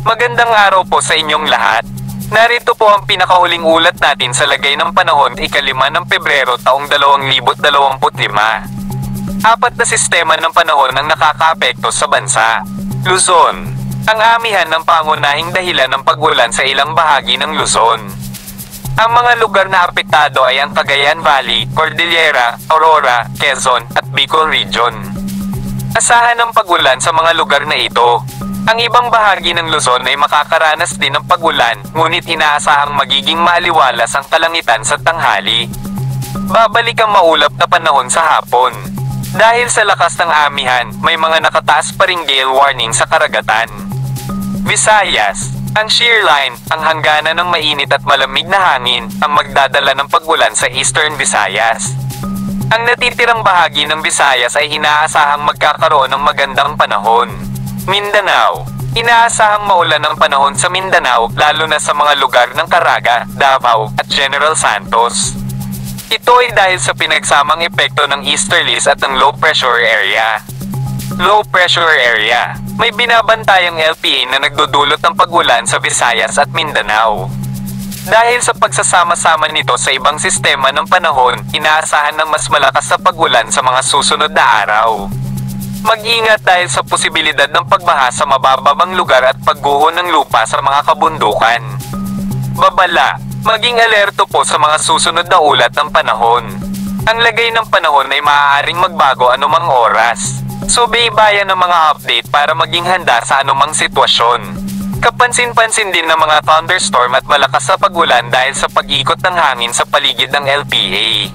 Magandang araw po sa inyong lahat. Narito po ang pinakahuling ulat natin sa lagay ng panahon ika-5 ng Pebrero taong 2025. Apat na sistema ng panahon ang nakakaapekto sa bansa. Luzon. Ang amihan ng pangunahing dahilan ng pag-ulan sa ilang bahagi ng Luzon. Ang mga lugar na apektado ay ang Cagayan Valley, Cordillera, Aurora, Quezon at Bicol Region. Asahan ng pag-ulan sa mga lugar na ito. Ang ibang bahagi ng Luzon ay makakaranas din ng pag-ulan, ngunit inaasahang magiging maaliwalas ang kalangitan sa tanghali. Babalik ang maulap na panahon sa hapon. Dahil sa lakas ng amihan, may mga nakataas pa ring gale warning sa karagatan. Visayas. Ang shear line, ang hangganan ng mainit at malamig na hangin, ang magdadala ng pag-ulan sa Eastern Visayas. Ang natitirang bahagi ng Visayas ay inaasahang magkakaroon ng magandang panahon. Mindanao. Inaasahang maulan ng panahon sa Mindanao, lalo na sa mga lugar ng Caraga, Davao, at General Santos. Ito ay dahil sa pinagsamang epekto ng easterlies at ng low pressure area. Low pressure area. May binabantayang LPA na nagdudulot ng pag-ulan sa Visayas at Mindanao. Dahil sa pagsasama-sama nito sa ibang sistema ng panahon, inaasahan ng mas malakas na pag-ulan sa mga susunod na araw. Mag-ingat dahil sa posibilidad ng pagbaha sa mabababang lugar at pagguho ng lupa sa mga kabundukan. Babala. Maging alerto po sa mga susunod na ulat ng panahon. Ang lagay ng panahon ay maaaring magbago anumang oras. Subaybayan ng mga update para maging handa sa anumang sitwasyon. Kapansin-pansin din ng mga thunderstorm at malakas na pag-ulan dahil sa pag-ikot ng hangin sa paligid ng LPA.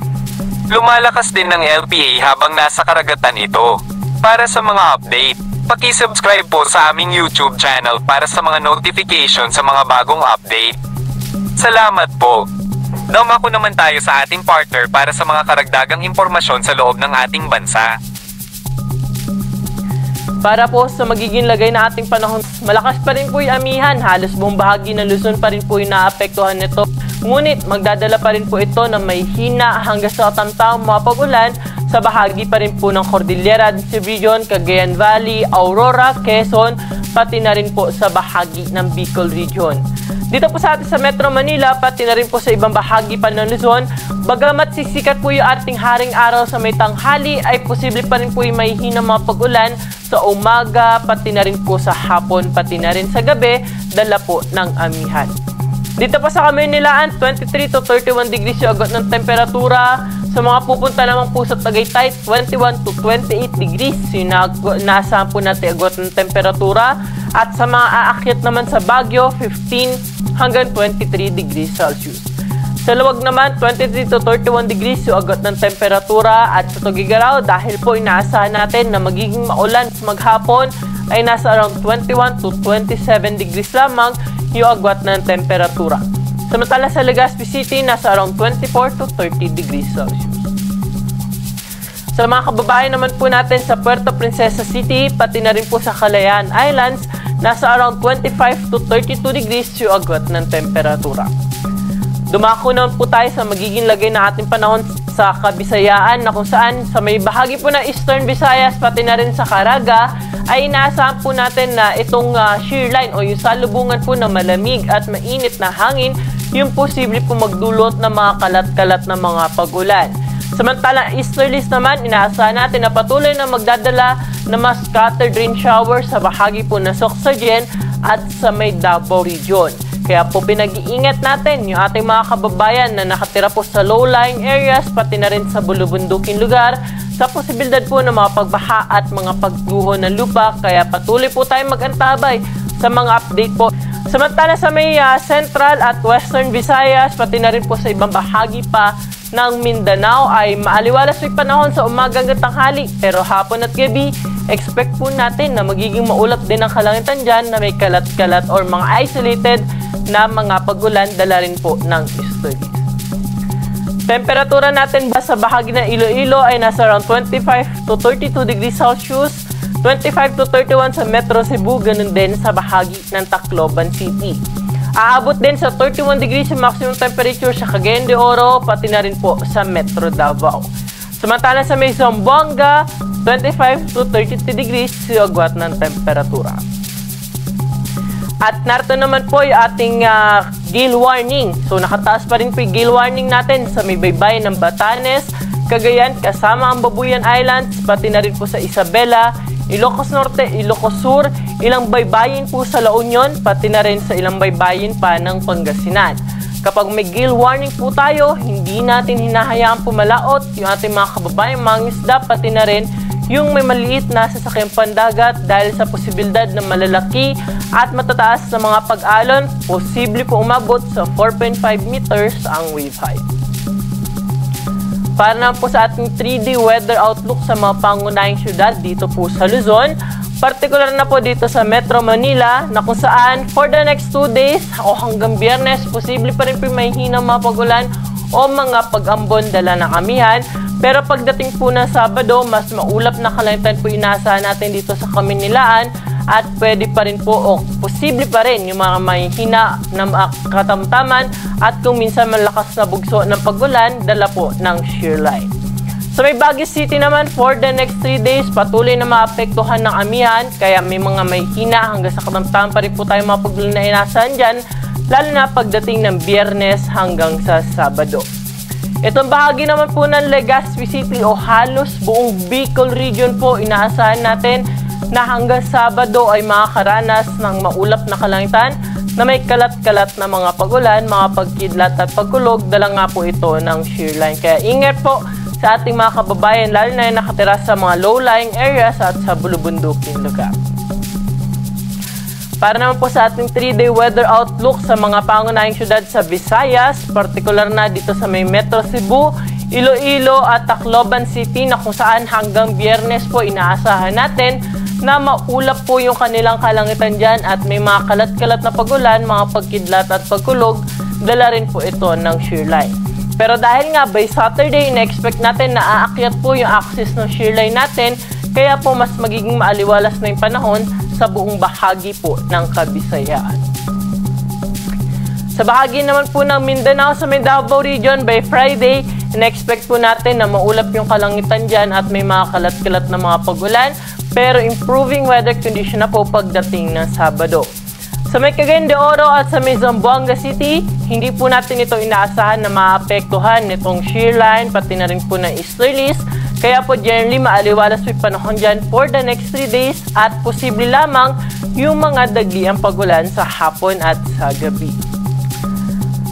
Lumalakas din ng LPA habang nasa karagatan ito. Para sa mga update, paki-subscribe po sa aming YouTube channel para sa mga notification sa mga bagong update. Salamat po! Dumako naman tayo sa ating partner para sa mga karagdagang impormasyon sa loob ng ating bansa. Para po sa magiging lagay na ating panahon, malakas pa rin po yung amihan, halos buong bahagi ng Luzon pa rin po yung naapektuhan nito. Ngunit magdadala pa rin po ito ng may hina hanggang sa katamtamang mga pag-ulan sa bahagi pa rin po ng Cordillera Region, Cagayan Valley, Aurora, Quezon, pati na rin po sa bahagi ng Bicol Region. Dito po sa atin sa Metro Manila, pati na rin po sa ibang bahagi pa ng Luzon, bagamat sisikat po yung ating haring araw sa may tanghali, ay posible pa rin po yung may hinang mga pag-ulan sa umaga, pati na rin po sa hapon, pati na rin sa gabi, dala po ng amihan. Dito po sa Kamaynilaan, 23 to 31 degrees yung agot ng temperatura. Sa mga pupunta naman po sa Tagaytay, 21 to 28 degrees yung naasahan po natin agot ng temperatura. At sa mga aakyat naman sa Baguio, 15 hanggang 23 degrees Celsius. Sa Luwag naman, 23 to 31 degrees yung agot ng temperatura. At sa Tugigaraw, dahil po inaasahan natin na magiging maulan maghapon, ay nasa around 21 to 27 degrees lamang yung agwat ng temperatura. Samantala sa Legazpi City, nasa around 24 to 30 degrees Celsius. Sa mga kababayan naman po natin sa Puerto Princesa City, pati na rin po sa Kalayaan Islands, nasa around 25 to 32 degrees yung agwat ng temperatura. Dumako naman po tayo sa magiging lagay na ating panahon sa Kabisayaan, na kung saan sa may bahagi po ng Eastern Visayas, pati na rin sa Caraga, ay inaasahan po natin na itong shear line o yung salubungan po na malamig at mainit na hangin, yung posible po magdulot ng mga kalat-kalat na mga pag-ulan. Samantalang easterlies naman, inaasahan natin na patuloy na magdadala ng mga scattered rain shower sa bahagi po ng Sorsogen at sa may Davao Region. Kaya po pinag-iingat natin yung ating mga kababayan na nakatira po sa low-lying areas, pati na rin sa bulubunduking lugar, sa posibilidad po ng mga pagbaha at mga pagguho ng lupa. Kaya patuloy po tayong mag-antabay sa mga update po. Samantala sa may Central at Western Visayas, pati na rin po sa ibang bahagi pa ng Mindanao, ay maaliwalas yung panahon sa umaga hanggang tanghali. Pero hapon at gabi, expect po natin na magiging maulap din ang kalangitan dyan na may kalat-kalat or mga isolated na mga pag-ulan, dala rin po ng easterlies. Temperatura natin ba sa bahagi ng Iloilo ay nasa around 25 to 32 degrees Celsius, 25 to 31 sa Metro Cebu, ganun din sa bahagi ng Tacloban City. Aabot din sa 31 degrees yung maximum temperature sa Cagayan de Oro, pati na rin po sa Metro Davao. Samantala sa may Zamboanga, 25 to 33 degrees yung agwat ng temperatura. At narito naman po yung ating gale warning. So nakataas pa rin po yung gale warning natin sa may baybayin ng Batanes, Cagayan, kasama ang Babuyan Islands, pati na rin po sa Isabela, Ilocos Norte, Ilocos Sur, ilang baybayin po sa La Union, pati na rin sa ilang baybayin pa ng Pangasinan. Kapag may gale warning po tayo, hindi natin hinahayaang pumalaot yung ating mga kababayan, mga isda, pati na rin yung may maliit na sasakyang pandagat dahil sa posibilidad na malalaki at matataas na mga pag-alon, posible po umabot sa 4.5 meters ang wave height. Para naman po sa ating 3D weather outlook sa mga pangunahing syudad dito po sa Luzon, partikular na po dito sa Metro Manila na kung saan for the next 2 days o hanggang Biyernes, posible pa rin po may hinang mga pag-ulan o mga pag-ambon dala ng amihan. Pero pagdating po ng Sabado, mas maulap na kalangitan po inaasahan natin dito sa Kamunilaan at pwede pa rin po o posible pa rin yung mga may hina na katamtaman at kung minsan malakas na bugso ng pag-ulan, dala po ng shear line. Sa may Baguio City naman, for the next 3 days, patuloy na maapektuhan ng amihan, kaya may mga may hina hanggang sa katamtaman pa rin po tayo mga pag-ulan na inaasahan dyan, lalo na pagdating ng Biyernes hanggang sa Sabado. Itong bahagi naman po ng Legazpi City o halos buong Bicol region po, inaasahan natin na hanggang Sabado ay makakaranas ng maulap na kalangitan na may kalat-kalat na mga pag-ulan, mga pagkidlat at pagkulog, dala nga po ito ng shear line. Kaya ingat po sa ating mga kababayan, lalo na yung nakatira sa mga low-lying areas at sa bulubunduking lugar. Para naman po sa ating 3-day weather outlook sa mga pangunahing syudad sa Visayas, partikular na dito sa may Metro Cebu, Iloilo at Tacloban City na kung saan hanggang Biyernes po inaasahan natin na maulap po yung kanilang kalangitan dyan at may mga kalat-kalat na pag-ulan, mga pagkidlat at pagkulog, dala rin po ito ng shear line. Pero dahil nga by Saturday, ina-expect natin na aakyat po yung axis ng shear line natin, kaya po mas magiging maaliwalas na yung panahon sa buong bahagi po ng Kabisayaan. Sa bahagi naman po ng Mindanao sa may Davao region, by Friday, in-expect po natin na maulap yung kalangitan dyan at may mga kalat-kalat na mga pag-ulan, pero improving weather condition na po pagdating ng Sabado. Sa may Cagayan de Oro at sa may Zamboanga City, hindi po natin ito inaasahan na maapektuhan nitong shear line, pati na rin po ng easterlies. Kaya po generally maaliwalas po yung panahon dyan for the next 3 days at posible lamang yung mga dagliang pag-ulan sa hapon at sa gabi.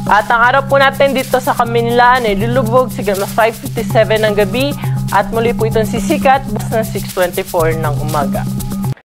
At ang araw po natin dito sa Kamunilaan ay lulubog siguro 5:57 ng gabi at muli po itong sisikat bukas ng 6:24 ng umaga.